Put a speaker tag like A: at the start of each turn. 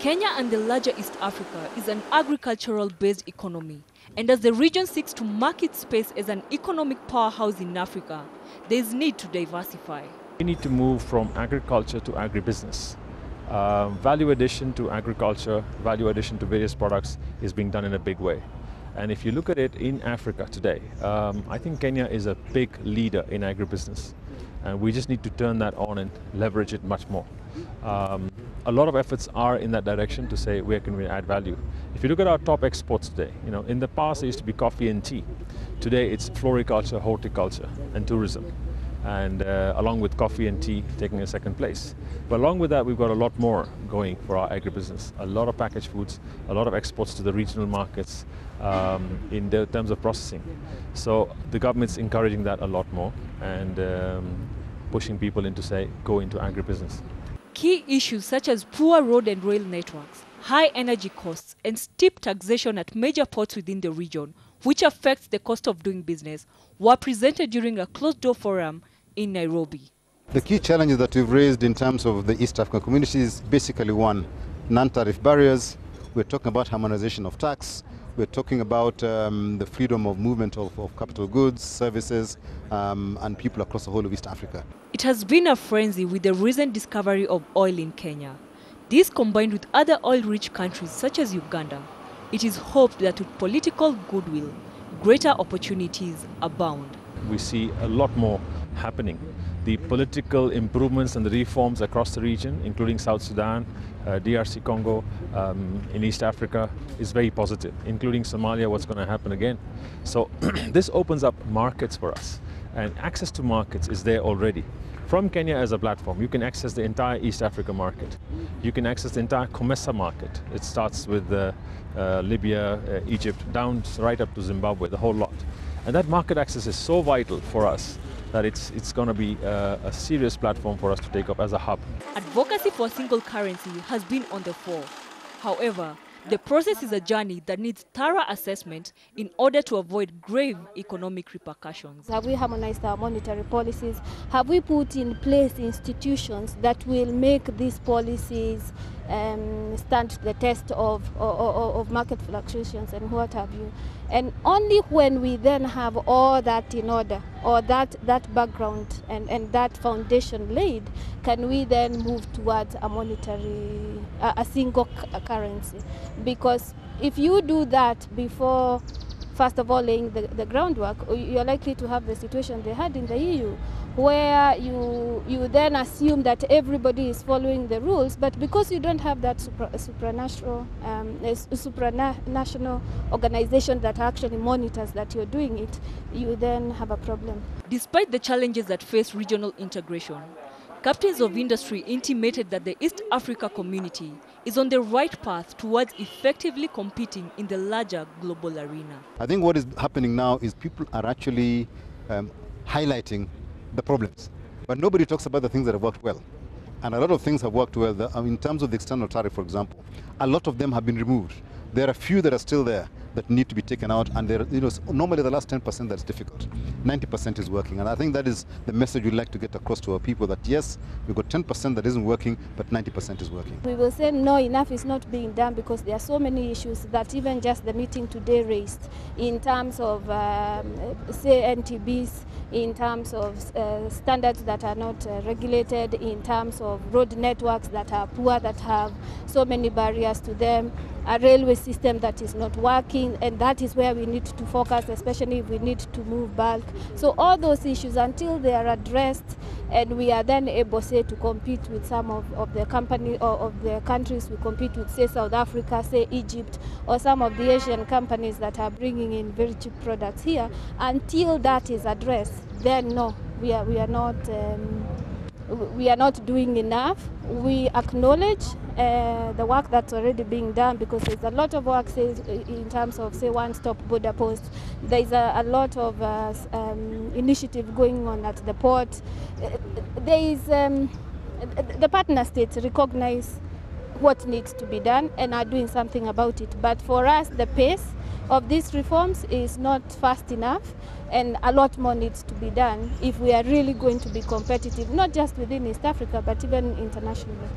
A: Kenya and the larger East Africa is an agricultural-based economy, and as the region seeks to mark its space as an economic powerhouse in Africa, there is need to diversify.
B: We need to move from agriculture to agribusiness. Value addition to agriculture, value addition to various products is being done in a big way. And if you look at it in Africa today, I think Kenya is a big leader in agribusiness. And we just need to turn that on and leverage it much more. A lot of efforts are in that direction to say where can we add value. If you look at our top exports today, in the past it used to be coffee and tea. Today it's floriculture, horticulture and tourism. And along with coffee and tea taking a second place. But along with that, we've got a lot more going for our agribusiness. A lot of packaged foods, a lot of exports to the regional markets in terms of processing. So the government's encouraging that a lot more and pushing people into, go into agribusiness.
A: Key issues such as poor road and rail networks, high energy costs, and steep taxation at major ports within the region, which affects the cost of doing business, were presented during a closed-door forum in Nairobi.
C: The key challenges that we've raised in terms of the East African community is basically one, non-tariff barriers. We're talking about harmonization of tax. We're talking about the freedom of movement of capital goods, services, and people across the whole of East Africa.
A: It has been a frenzy with the recent discovery of oil in Kenya. This combined with other oil-rich countries such as Uganda, it is hoped that with political goodwill, greater opportunities abound.
B: We see a lot more happening. The political improvements and the reforms across the region, including South Sudan, DRC Congo, in East Africa, is very positive, including Somalia, what's going to happen again. So this opens up markets for us, and access to markets is there already. From Kenya as a platform, you can access the entire East Africa market. You can access the entire COMESA market. It starts with Libya, Egypt, down right up to Zimbabwe, the whole lot. And that market access is so vital for us that it's going to be a serious platform for us to take up as a hub.
A: Advocacy for a single currency has been on the fore. However, the process is a journey that needs thorough assessment in order to avoid grave economic repercussions.
D: Have we harmonized our monetary policies? Have we put in place institutions that will make these policies stand the test of market fluctuations and what have you? And only when we then have all that in order, or that background and that foundation laid, can we then move towards a single currency. Because if you do that before, first of all, laying the groundwork, you're likely to have the situation they had in the EU, where you then assume that everybody is following the rules, but because you don't have that supranational organization that actually monitors that you're doing it, you then have a problem.
A: Despite the challenges that face regional integration, captains of industry intimated that the East Africa community is on the right path towards effectively competing in the larger global arena.
C: I think what is happening now is people are actually highlighting the problems, but nobody talks about the things that have worked well. And a lot of things have worked well. In terms of the external tariff, for example, a lot of them have been removed. There are a few that are still there that need to be taken out, and normally the last 10% that's difficult. 90% is working, and I think that is the message we'd like to get across to our people, that yes, we've got 10% that isn't working, but 90% is working.
D: We will say no, enough is not being done, because there are so many issues that even just the meeting today raised in terms of, say, NTBs, in terms of standards that are not regulated, in terms of road networks that are poor, that have so many barriers to them, a railway system that is not working, and that is where we need to focus, especially if we need to move bulk. So all those issues, until they are addressed, and we are then able, say, to compete with some of the company or of the countries we compete with, say South Africa, say Egypt, or some of the Asian companies that are bringing in very cheap products here, until that is addressed, then no, we are not doing enough. We acknowledge the work that's already being done, because there's a lot of work, say, in terms of, say, one-stop border posts. There's a lot of initiative going on at the port. The partner states recognize what needs to be done and are doing something about it. But for us, the pace of these reforms is not fast enough, and a lot more needs to be done if we are really going to be competitive, not just within East Africa, but even internationally.